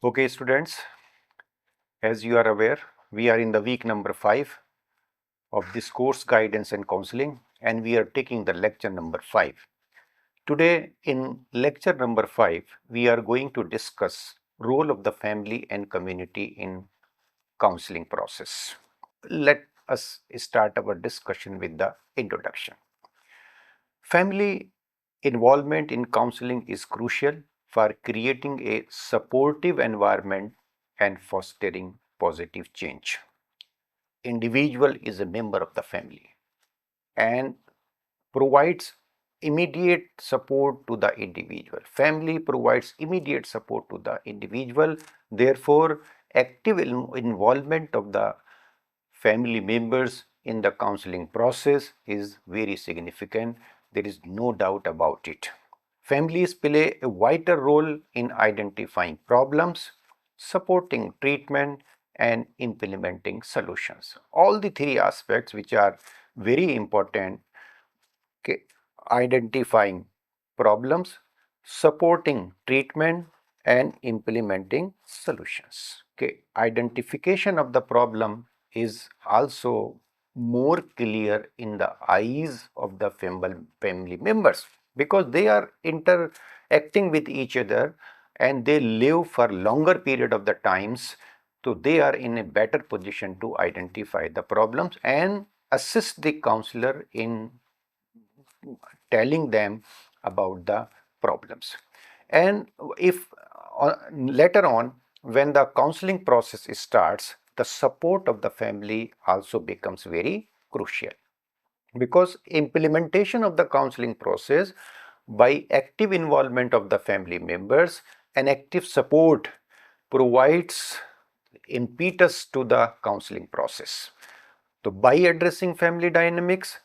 Okay, students, as you are aware, we are in the week number 5 of this course Guidance and Counseling, and we are taking the lecture number 5. Today, in lecture number 5, we are going to discuss role of the family and community in counseling process. Let us start our discussion with the introduction. Family involvement in counseling is crucial for creating a supportive environment and fostering positive change. Individual is a member of the family and provides immediate support to the individual. Family provides immediate support to the individual. Therefore, active involvement of the family members in the counseling process is very significant. There is no doubt about it. Families play a vital role in identifying problems, supporting treatment, and implementing solutions. All the three aspects which are very important: okay, identifying problems, supporting treatment, and implementing solutions. Okay, identification of the problem is also more clear in the eyes of the family members because they are interacting with each other and they live for longer period of the times, so they are in a better position to identify the problems and assist the counselor in telling them about the problems. And if later on, when the counseling process starts, the support of the family also becomes very crucial, because implementation of the counseling process by active involvement of the family members and active support provides impetus to the counseling process. So, by addressing family dynamics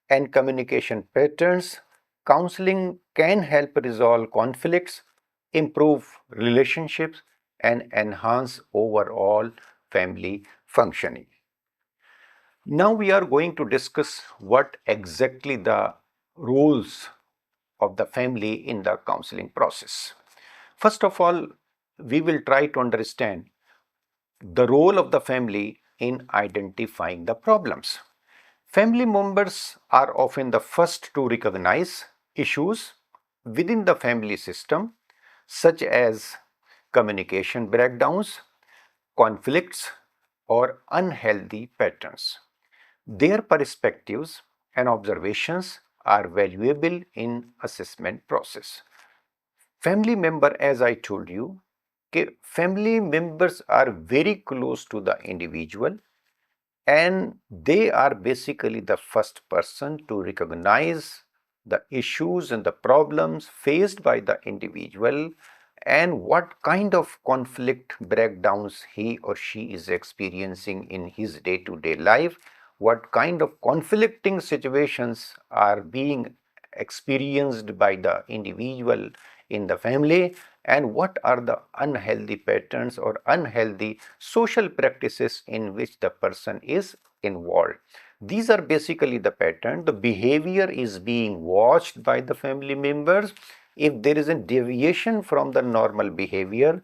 and communication patterns, counseling can help resolve conflicts, improve relationships, and enhance overall family functioning. Now, we are going to discuss what exactly the roles of the family in the counseling process. First of all, we will try to understand the role of the family in identifying the problems. Family members are often the first to recognize issues within the family system, such as communication breakdowns, conflicts, or unhealthy patterns. Their perspectives and observations are valuable in assessment process. Family member, as I told you, okay, family members are very close to the individual and they are basically the first person to recognize the issues and the problems faced by the individual and what kind of conflict breakdowns he or she is experiencing in his day-to-day life, what kind of conflicting situations are being experienced by the individual in the family, and what are the unhealthy patterns or unhealthy social practices in which the person is involved. These are basically the pattern. The behavior is being watched by the family members. If there is a deviation from the normal behavior,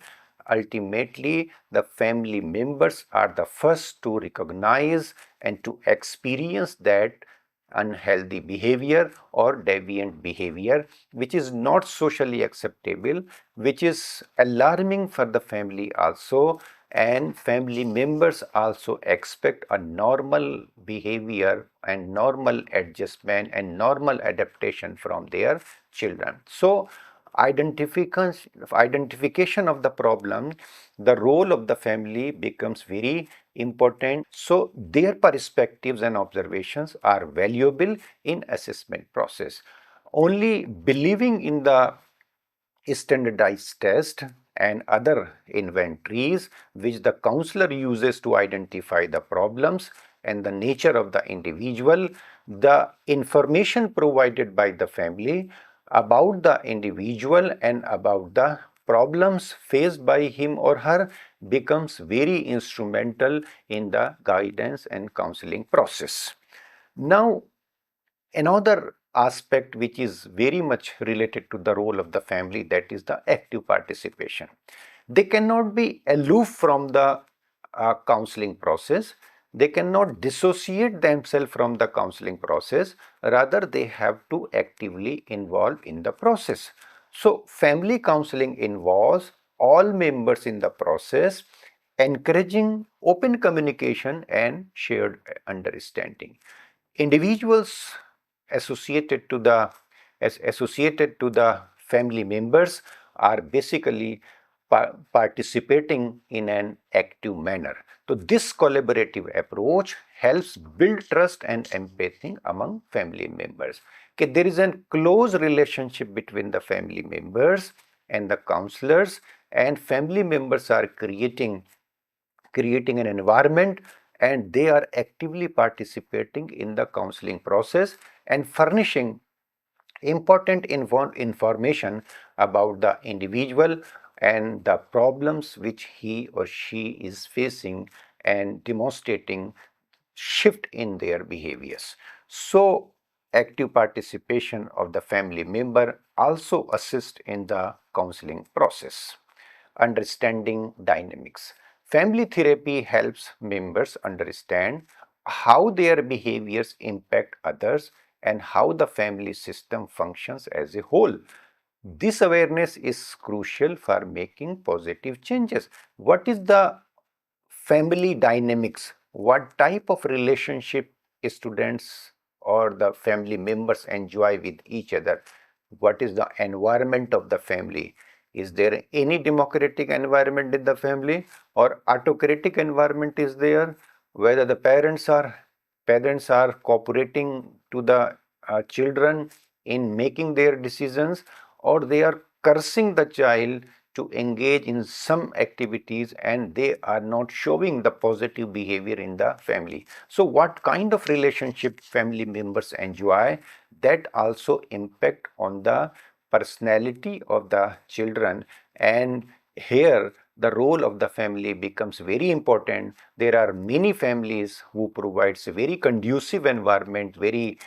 ultimately the family members are the first to recognize and to experience that unhealthy behavior or deviant behavior, which is not socially acceptable, which is alarming for the family also, and family members also expect a normal behavior and normal adjustment and normal adaptation from their children. So, identification of the problem, the role of the family becomes very important. So, their perspectives and observations are valuable in assessment process. Only believing in the standardized test and other inventories which the counselor uses to identify the problems and the nature of the individual, the information provided by the family about the individual and about the problems faced by him or her becomes very instrumental in the guidance and counseling process. Now, another aspect which is very much related to the role of the family, that is the active participation. They cannot be aloof from the counseling process. They cannot dissociate themselves from the counseling process. Rather, they have to actively involve in the process. So, family counseling involves all members in the process, encouraging open communication and shared understanding. Individuals associated to the associated to the family members are basically participating in an active manner. So this collaborative approach helps build trust and empathy among family members. Okay, there is a close relationship between the family members and the counselors, and family members are creating an environment, and they are actively participating in the counseling process and furnishing important information about the individual and the problems which he or she is facing, and demonstrating shift in their behaviors. So active participation of the family member also assists in the counseling process. Understanding dynamics. Family therapy helps members understand how their behaviors impact others and how the family system functions as a whole. This awareness is crucial for making positive changes. What is the family dynamics? What type of relationship students or the family members enjoy with each other? What is the environment of the family? Is there any democratic environment in the family, or autocratic environment is there? Whether the parents are cooperating to the children in making their decisions, or they are cursing the child to engage in some activities, and they are not showing the positive behavior in the family. So what kind of relationship family members enjoy, that also impact on the personality of the children. And here the role of the family becomes very important. There are many families who provides a very conducive environment, very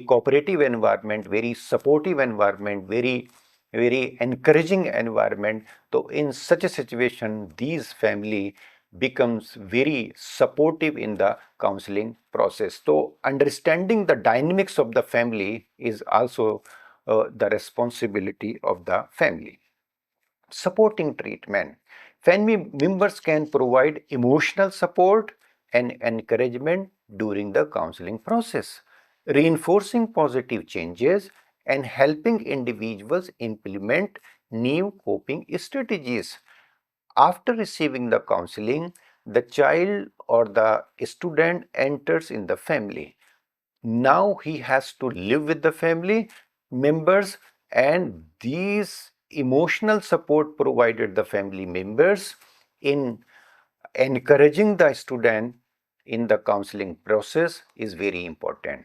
cooperative environment, very supportive environment, very encouraging environment. So in such a situation, these family becomes very supportive in the counseling process. So understanding the dynamics of the family is also the responsibility of the family. Supporting treatment. Family members can provide emotional support and encouragement during the counseling process, reinforcing positive changes and helping individuals implement new coping strategies. After receiving the counseling, the child or the student enters in the family. Now he has to live with the family members, and these emotional support provided the family members in encouraging the student in the counseling process is very important.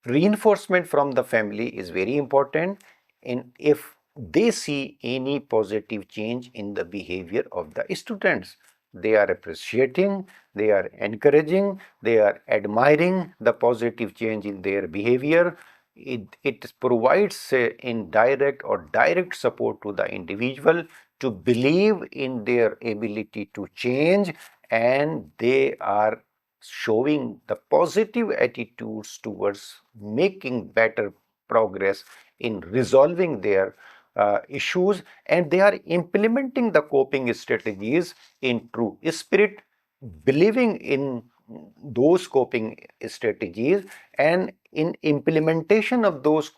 Reinforcement from the family is very important, and if they see any positive change in the behavior of the students, they are appreciating, they are encouraging, they are admiring the positive change in their behavior. It provides indirect or direct support to the individual to believe in their ability to change, and they are showing the positive attitudes towards making better progress in resolving their issues, and they are implementing the coping strategies in true spirit, believing in those coping strategies, and in implementation of those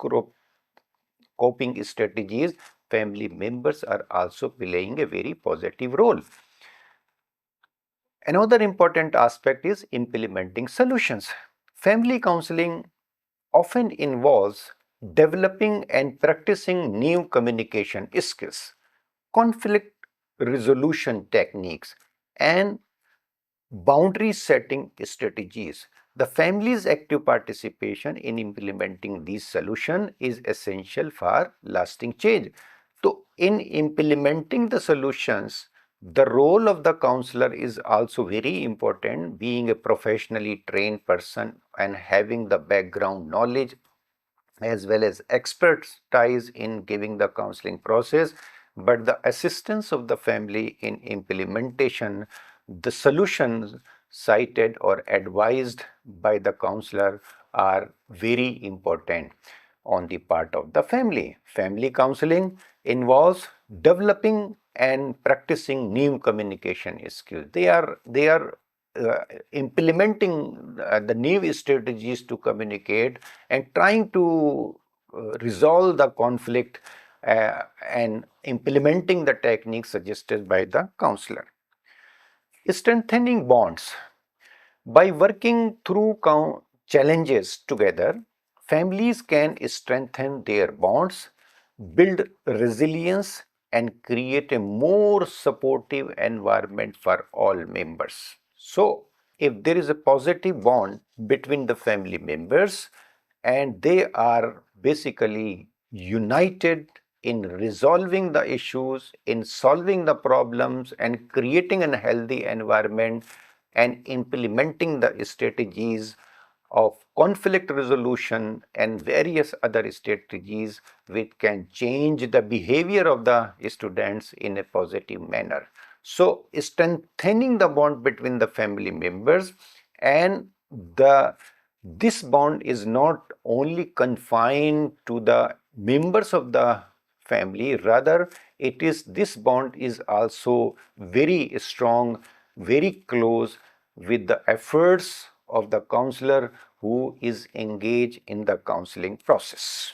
coping strategies, family members are also playing a very positive role. Another important aspect is implementing solutions. Family counseling often involves developing and practicing new communication skills, conflict resolution techniques, and boundary setting strategies. The family's active participation in implementing these solutions is essential for lasting change. So, in implementing the solutions, the role of the counselor is also very important. Being a professionally trained person and having the background knowledge as well as expertise in giving the counseling process, but the assistance of the family in implementation, the solutions cited or advised by the counselor are very important on the part of the family. Family counseling involves developing and practicing new communication skills. They are implementing the new strategies to communicate and trying to resolve the conflict and implementing the techniques suggested by the counselor. Strengthening bonds. By working through challenges together, families can strengthen their bonds, build resilience, and create a more supportive environment for all members. So, if there is a positive bond between the family members and they are basically united in resolving the issues, in solving the problems, and creating a healthy environment and implementing the strategies of conflict resolution and various other strategies which can change the behavior of the students in a positive manner. So, strengthening the bond between the family members and this bond is not only confined to the members of the family, rather this bond is also very strong, very close with the efforts of the counselor who is engaged in the counseling process.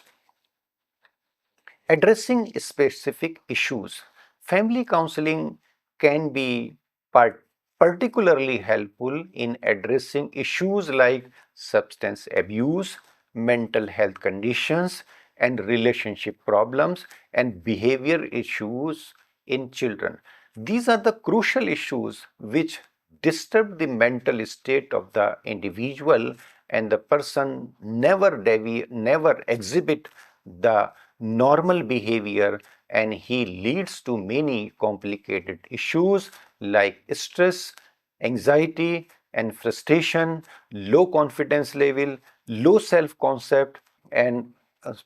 Addressing specific issues. Family counseling can be particularly helpful in addressing issues like substance abuse, mental health conditions, and relationship problems and behavior issues in children. These are the crucial issues which disturb the mental state of the individual, and the person never exhibit the normal behavior, and he leads to many complicated issues like stress, anxiety and frustration, low confidence level, low self concept, and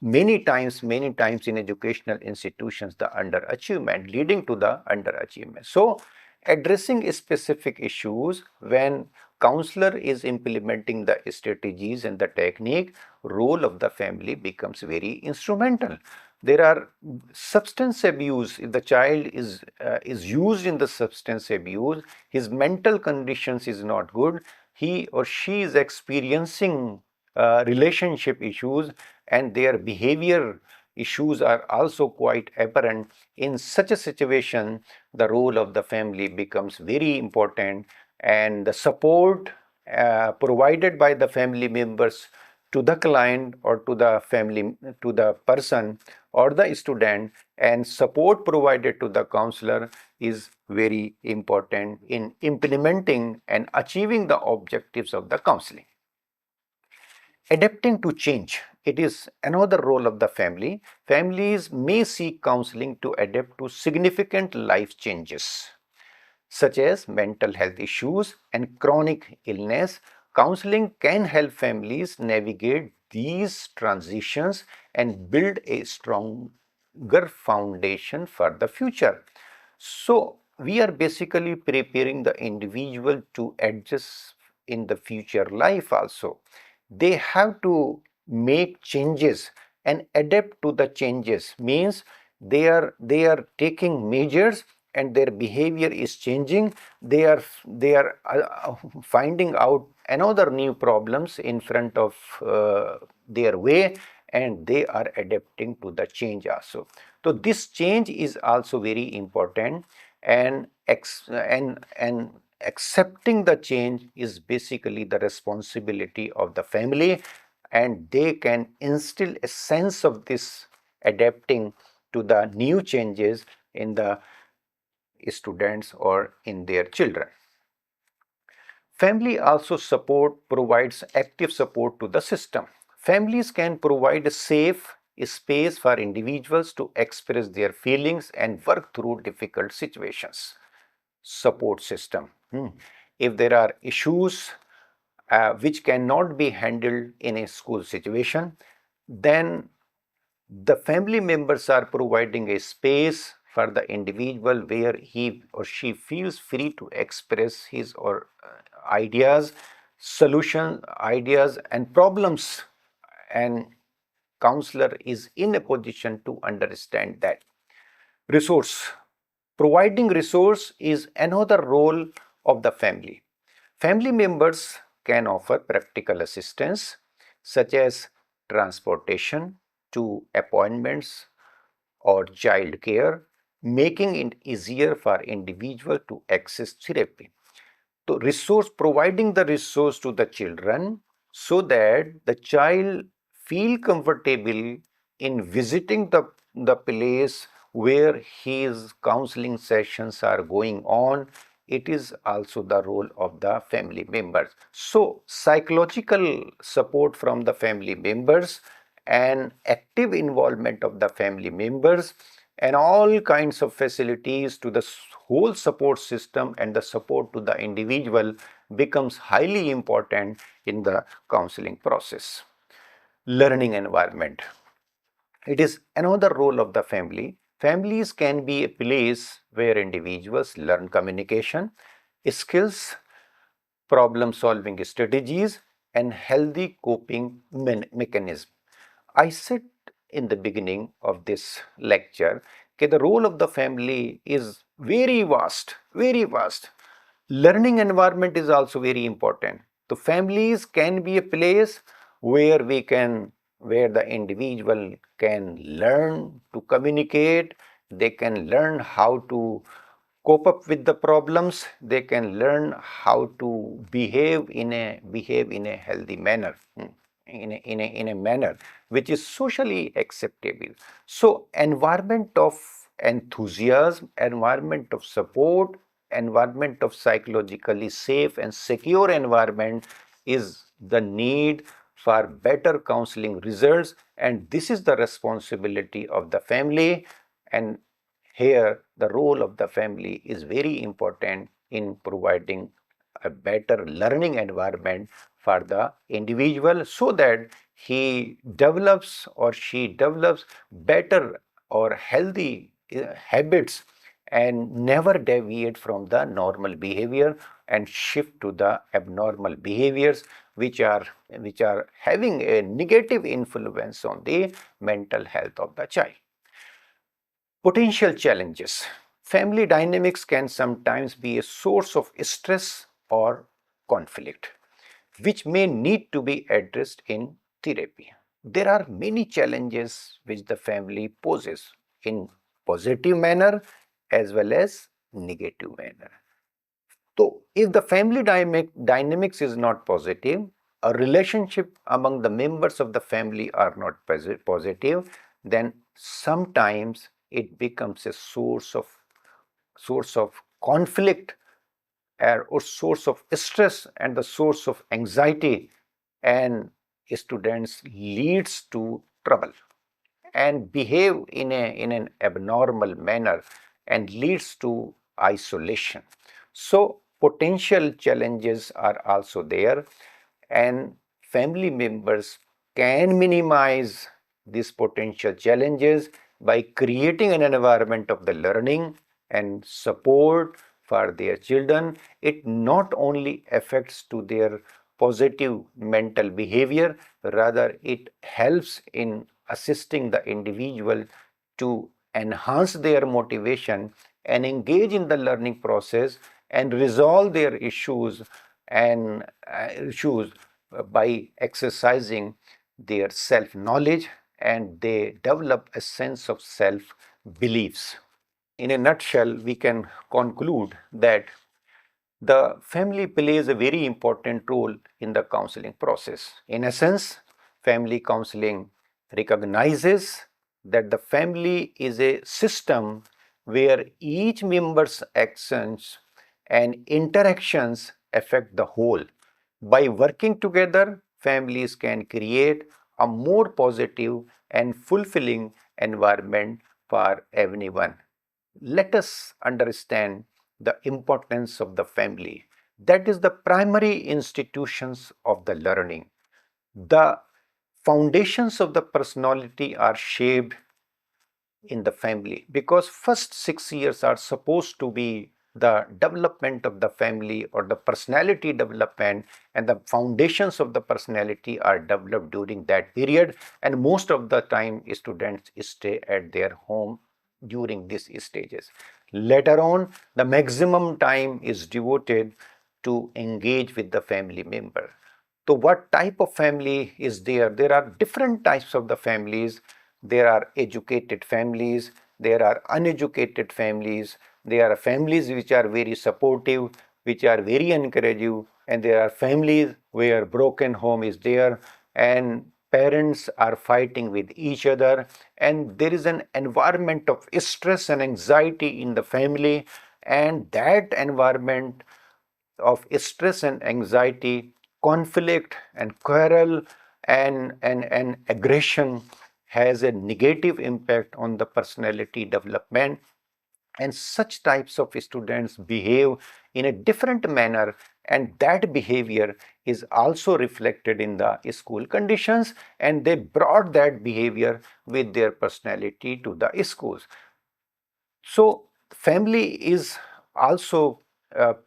many times in educational institutions the underachievement, leading to the underachievement. So addressing specific issues when counselor is implementing the strategies and the technique, role of the family becomes very instrumental. There are substance abuse. If the child is used in the substance abuse, his mental conditions is not good. He or she is experiencing relationship issues, and their behavior issues are also quite apparent. In such a situation, the role of the family becomes very important, and the support provided by the family members to the client or to the person or the student, and support provided to the counselor is very important in implementing and achieving the objectives of the counseling. Adapting to change. It is another role of the family. Families may seek counseling to adapt to significant life changes, such as mental health issues and chronic illness. Counseling can help families navigate these transitions and build a stronger foundation for the future. So, we are basically preparing the individual to adjust in the future life also. They have to make changes and adapt to the changes, means they are taking measures and their behavior is changing. They are finding out another new problems in front of their way, and they are adapting to the change also. So this change is also very important, and accepting the change is basically the responsibility of the family, and they can instill a sense of this adapting to the new changes in the students or in their children. Family also provides active support to the system. Families can provide a safe space for individuals to express their feelings and work through difficult situations. Support system. If there are issues which cannot be handled in a school situation, then the family members are providing a space for the individual where he or she feels free to express his or ideas, solution ideas and problems, and counselor is in a position to understand that. Resource. Providing resource is another role of the family. Family members can offer practical assistance such as transportation to appointments or child care, making it easier for individual to access therapy. So providing the resource to the children so that the child feel comfortable in visiting the place where his counseling sessions are going on. It is also the role of the family members. So psychological support from the family members and active involvement of the family members and all kinds of facilities to the whole support system and the support to the individual becomes highly important in the counseling process. Learning environment. It is another role of the family. Families can be a place where individuals learn communication, skills, problem solving strategies, and healthy coping mechanism. I said in the beginning of this lecture that the role of the family is very vast, very vast. Learning environment is also very important. So families can be a place where the individual can learn to communicate, they can learn how to cope up with the problems, they can learn how to behave in a healthy manner, in a manner which is socially acceptable. So environment of enthusiasm, environment of support, environment of psychologically safe and secure environment is the need for better counseling results, and this is the responsibility of the family. And here the role of the family is very important in providing a better learning environment for the individual so that he develops or she develops better or healthy habits and never deviate from the normal behavior and shift to the abnormal behaviors which are having a negative influence on the mental health of the child. Potential challenges. Family dynamics can sometimes be a source of stress or conflict, which may need to be addressed in therapy. There are many challenges which the family poses in positive manner as well as negative manner. So, if the family dynamics is not positive, a relationship among the members of the family are not positive, then sometimes it becomes a source of conflict or source of stress and the source of anxiety, and students leads to trouble and behave in an abnormal manner and leads to isolation. So potential challenges are also there, and family members can minimize these potential challenges by creating an environment of the learning and support for their children. It not only affects to their positive mental behavior, rather it helps in assisting the individual to enhance their motivation and engage in the learning process and resolve their issues and issues by exercising their self knowledge, and they develop a sense of self beliefs. In a nutshell, we can conclude that the family plays a very important role in the counseling process. In essence, family counseling recognizes that the family is a system where each member's actions and interactions affect the whole. By working together, families can create a more positive and fulfilling environment for everyone. Let us understand the importance of the family. That is the primary institutions of the learning. The foundations of the personality are shaped in the family, because first 6 years are supposed to be the development of the family or the personality development, and the foundations of the personality are developed during that period, and most of the time students stay at their home during these stages. Later on, the maximum time is devoted to engage with the family member. So what type of family is there? There are different types of the families. There are educated families, there are uneducated families, there are families which are very supportive, which are very encouraging, and there are families where broken home is there and parents are fighting with each other, and there is an environment of stress and anxiety in the family, and that environment of stress and anxiety, conflict and quarrel and aggression has a negative impact on the personality development, and such types of students behave in a different manner, and that behavior is also reflected in the school conditions, and they brought that behavior with their personality to the schools. So family is also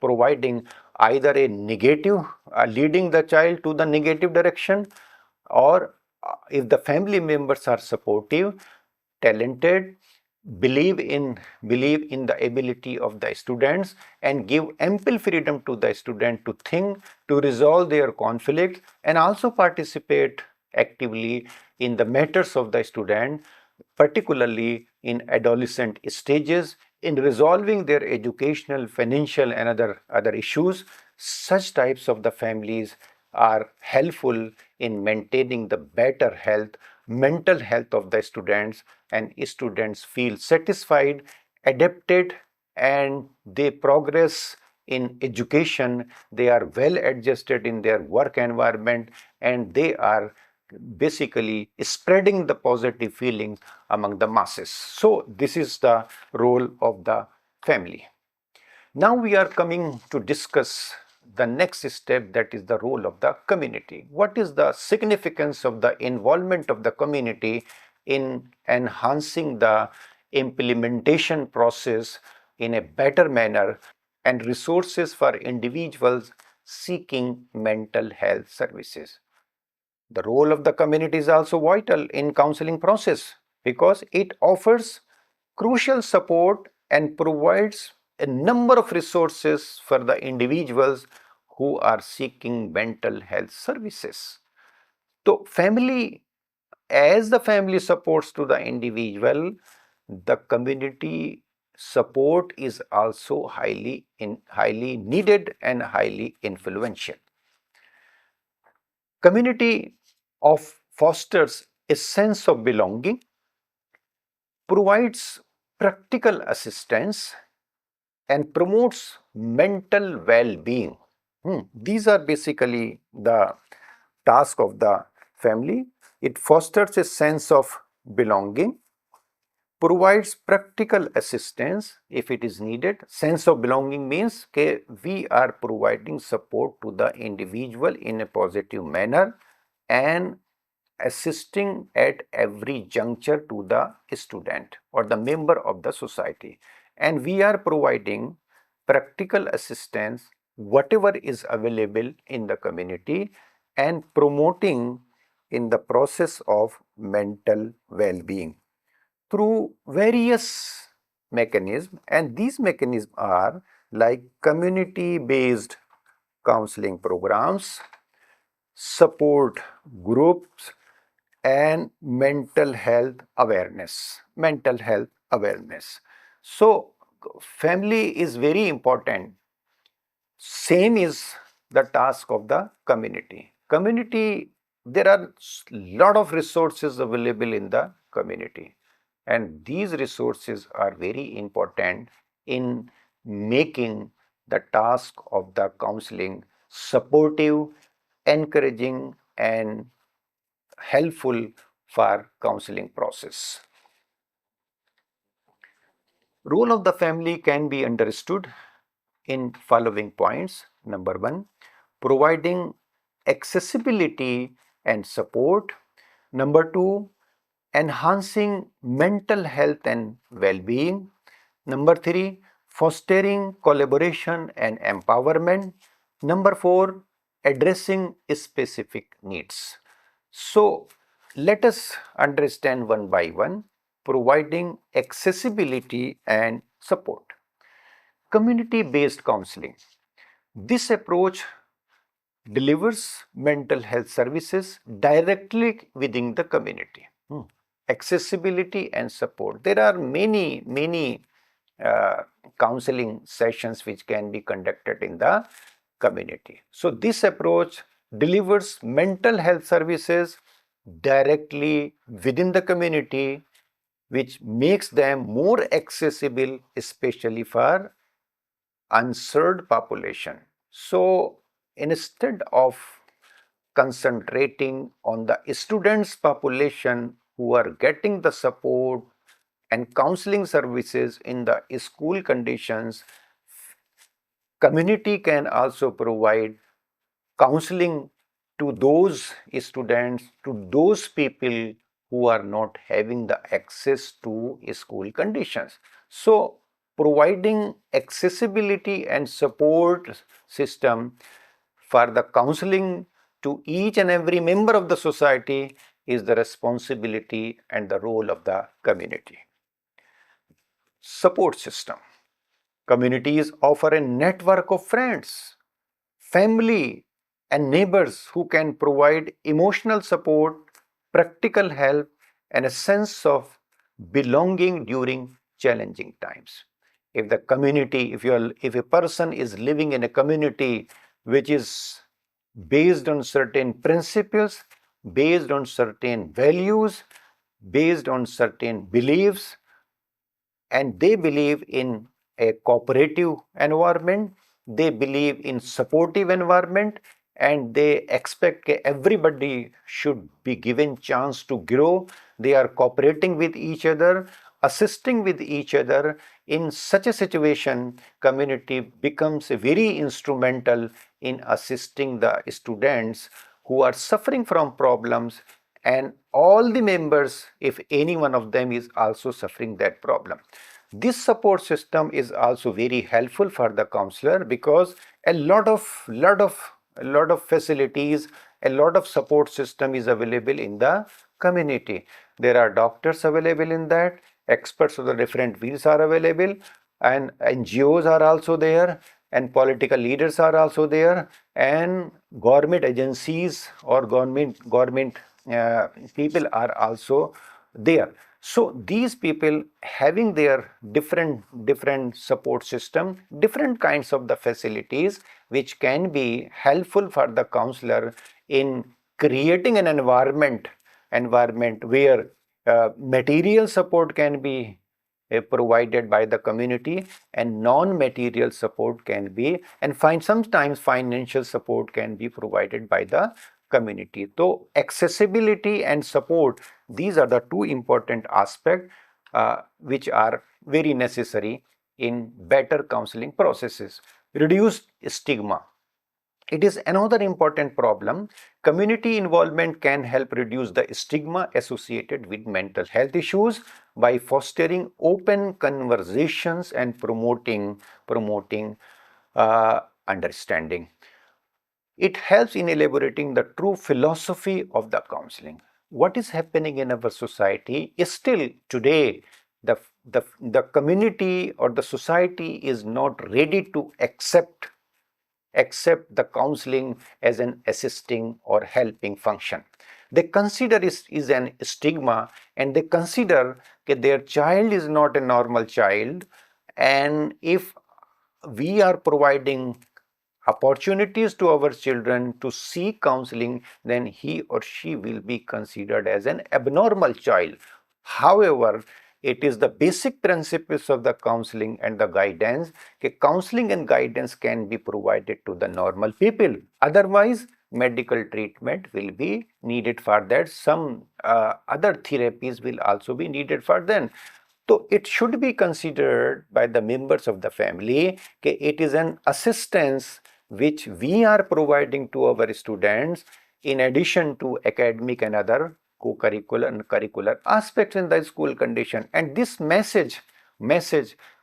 providing either a negative, leading the child to the negative direction, or if the family members are supportive, talented, believe in the ability of the students and give ample freedom to the student to think, to resolve their conflicts, and also participate actively in the matters of the student, particularly in adolescent stages, in resolving their educational, financial and other issues. Such types of the families are helpful in maintaining the better health, mental health of the students, and students feel satisfied, adapted, and they progress in education. They are well adjusted in their work environment, and they are basically spreading the positive feelings among the masses. So this is the role of the family. Now we are coming to discuss the next step, that is the role of the community. What is the significance of the involvement of the community in enhancing the implementation process in a better manner and resources for individuals seeking mental health services? The role of the community is also vital in counseling process because it offers crucial support and provides a number of resources for the individuals who are seeking mental health services. So family, as the family supports to the individual, the community support is also highly needed and highly influential. Community fosters a sense of belonging, provides practical assistance, and promotes mental well-being. These are basically the task of the family. It fosters a sense of belonging, provides practical assistance if it is needed. Sense of belonging means that we are providing support to the individual in a positive manner and assisting at every juncture to the student or the member of the society, and we are providing practical assistance whatever is available in the community and promoting in the process of mental well-being through various mechanisms, and these mechanisms are like community based counseling programs, support groups, and mental health awareness. So family is very important. Same is the task of the community. There are lot of resources available in the community, and these resources are very important in making the task of the counseling supportive, encouraging, and helpful for counseling process. Role of the family can be understood in following points. Number one, providing accessibility and support. Number two, enhancing mental health and well-being. Number 3, fostering collaboration and empowerment. Number 4, addressing specific needs. So let us understand one by one, providing accessibility and support. Community-based counseling. This approach delivers mental health services directly within the community. Accessibility and support. There are many counseling sessions which can be conducted in the community. So this approach delivers mental health services directly within the community, which makes them more accessible, especially for unserved population. So instead of concentrating on the students population who are getting the support and counseling services in the school conditions, community can also provide counseling to those students, to those people who are not having the access to school conditions. So providing accessibility and support system for the counseling to each and every member of the society is the responsibility and the role of the community. Support system. Communities offer a network of friends, family, and neighbors who can provide emotional support, practical help, and a sense of belonging during challenging times. If the community, if a person is living in a community which is based on certain principles, based on certain values, based on certain beliefs, and they believe in a cooperative environment, they believe in supportive environment, and they expect everybody should be given chance to grow. They are cooperating with each other, assisting with each other. In such a situation, community becomes very instrumental in assisting the students who are suffering from problems, and all the members, if any one of them is also suffering that problem. This support system is also very helpful for the counselor, because a lot of facilities, a lot of support system is available in the community. There are doctors available in that, experts of the different fields are available, and NGOs are also there, and political leaders are also there, and government agencies or government people are also there. So these people having their different support system, different kinds of the facilities which can be helpful for the counselor in creating an environment where material support can be provided by the community, and non-material support can be, and sometimes financial support can be provided by the community. So accessibility and support, these are the two important aspects which are very necessary in better counseling processes. Reduce stigma. It is another important problem. Community involvement can help reduce the stigma associated with mental health issues by fostering open conversations and promoting understanding. It helps in elaborating the true philosophy of the counseling. What is happening in our society is still today, the community or the society is not ready to accept the counseling as an assisting or helping function. They consider it is an stigma, and they consider that their child is not a normal child, and if we are providing opportunities to our children to seek counseling, then he or she will be considered as an abnormal child. However, it is the basic principles of the counseling and the guidance. Counseling and guidance can be provided to the normal people. Otherwise, medical treatment will be needed for that. Some other therapies will also be needed for them. So it should be considered by the members of the family that it is an assistance which we are providing to our students in addition to academic and other co-curricular and curricular aspects in the school condition. And this message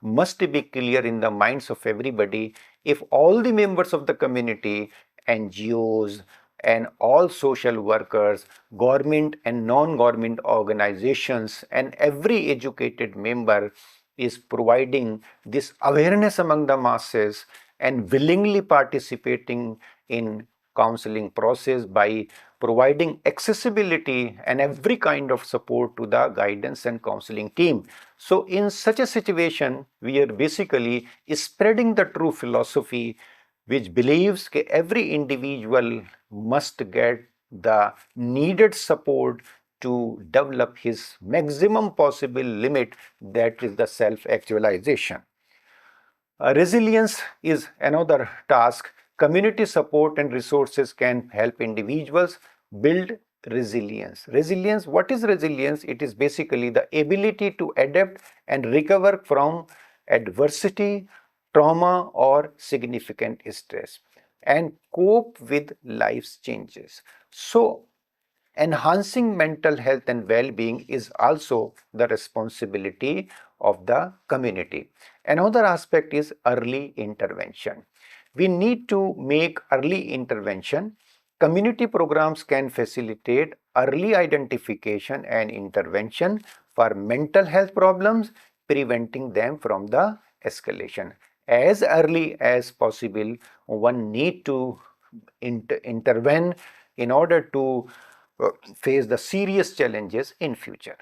must be clear in the minds of everybody. If all the members of the community, NGOs, and all social workers, government and non-government organizations, and every educated member is providing this awareness among the masses and willingly participating in counseling process by providing accessibility and every kind of support to the guidance and counseling team. So in such a situation, we are basically spreading the true philosophy which believes that every individual must get the needed support to develop his maximum possible limit, that is the self-actualization. Resilience is another task. Community support and resources can help individuals build resilience. Resilience, what is resilience? It is basically the ability to adapt and recover from adversity, trauma, or significant stress and cope with life's changes. So, enhancing mental health and well-being is also the responsibility of the community. Another aspect is early intervention. We need to make early intervention. Community programs can facilitate early identification and intervention for mental health problems, preventing them from the escalation. As early as possible, one need to intervene in order to face the serious challenges in future.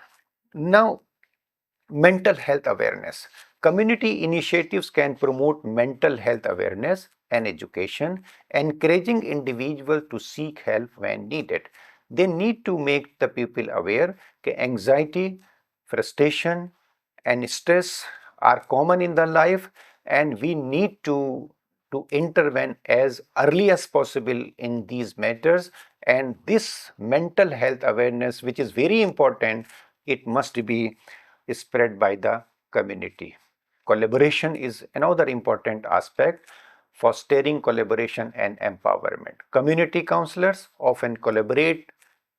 Now, mental health awareness. Community initiatives can promote mental health awareness and education, encouraging individuals to seek help when needed. They need to make the people aware that anxiety, frustration, and stress are common in the life, and we need to intervene as early as possible in these matters. And this mental health awareness, which is very important, it must be spread by the community. Collaboration is another important aspect. Fostering collaboration and empowerment. Community counselors often collaborate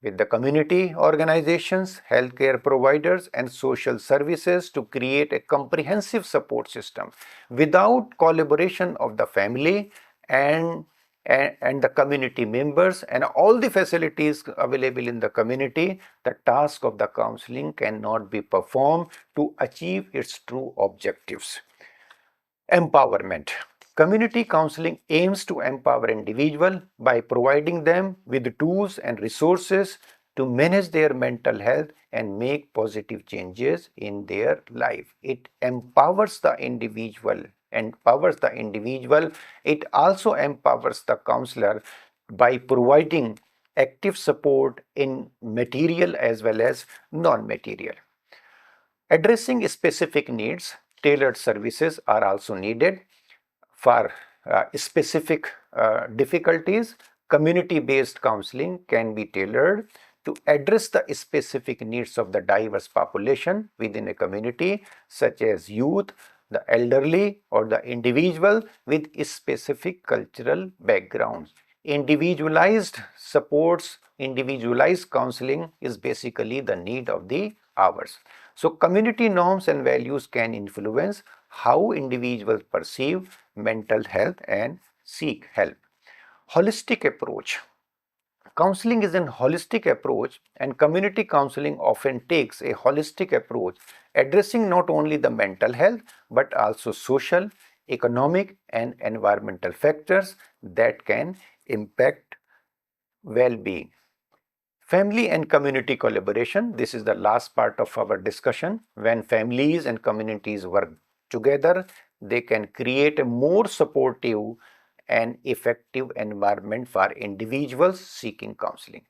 with the community organizations, healthcare providers, and social services to create a comprehensive support system. Without collaboration of the family and the community members and all the facilities available in the community, the task of the counseling cannot be performed to achieve its true objectives. Empowerment. Community counseling aims to empower individuals by providing them with tools and resources to manage their mental health and make positive changes in their life. It empowers the individual. It also empowers the counselor by providing active support in material as well as non-material. Addressing specific needs, tailored services are also needed for specific difficulties. Community-based counseling can be tailored to address the specific needs of the diverse population within a community, such as youth, the elderly, or the individual with specific cultural backgrounds. Individualized supports, individualized counseling is basically the need of the hours. So, community norms and values can influence how individuals perceive mental health and seek help. Holistic approach. Counseling is a holistic approach, and community counseling often takes a holistic approach, addressing not only the mental health but also social, economic, and environmental factors that can impact well-being. Family and community collaboration. This is the last part of our discussion. When families and communities work together, they can create a more supportive and effective environment for individuals seeking counseling.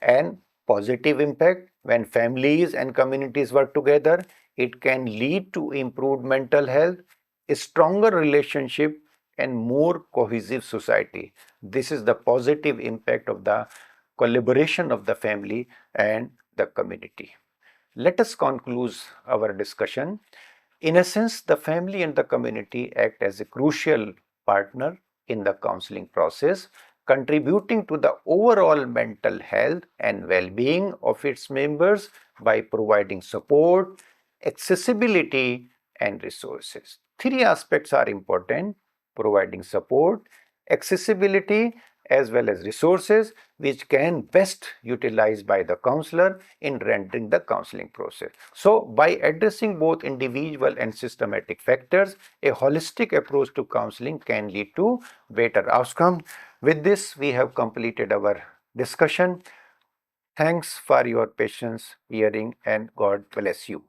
And positive impact, when families and communities work together, it can lead to improved mental health, a stronger relationship, and more cohesive society. This is the positive impact of the collaboration of the family and the community. Let us conclude our discussion. In essence, the family and the community act as a crucial partner in the counseling process. contributing to the overall mental health and well-being of its members by providing support, accessibility, and resources. Three aspects are important: providing support, accessibility, as well as resources which can best utilized by the counselor in rendering the counseling process. So, by addressing both individual and systematic factors, a holistic approach to counseling can lead to better outcomes. With this, we have completed our discussion. Thanks for your patience, hearing, and God bless you.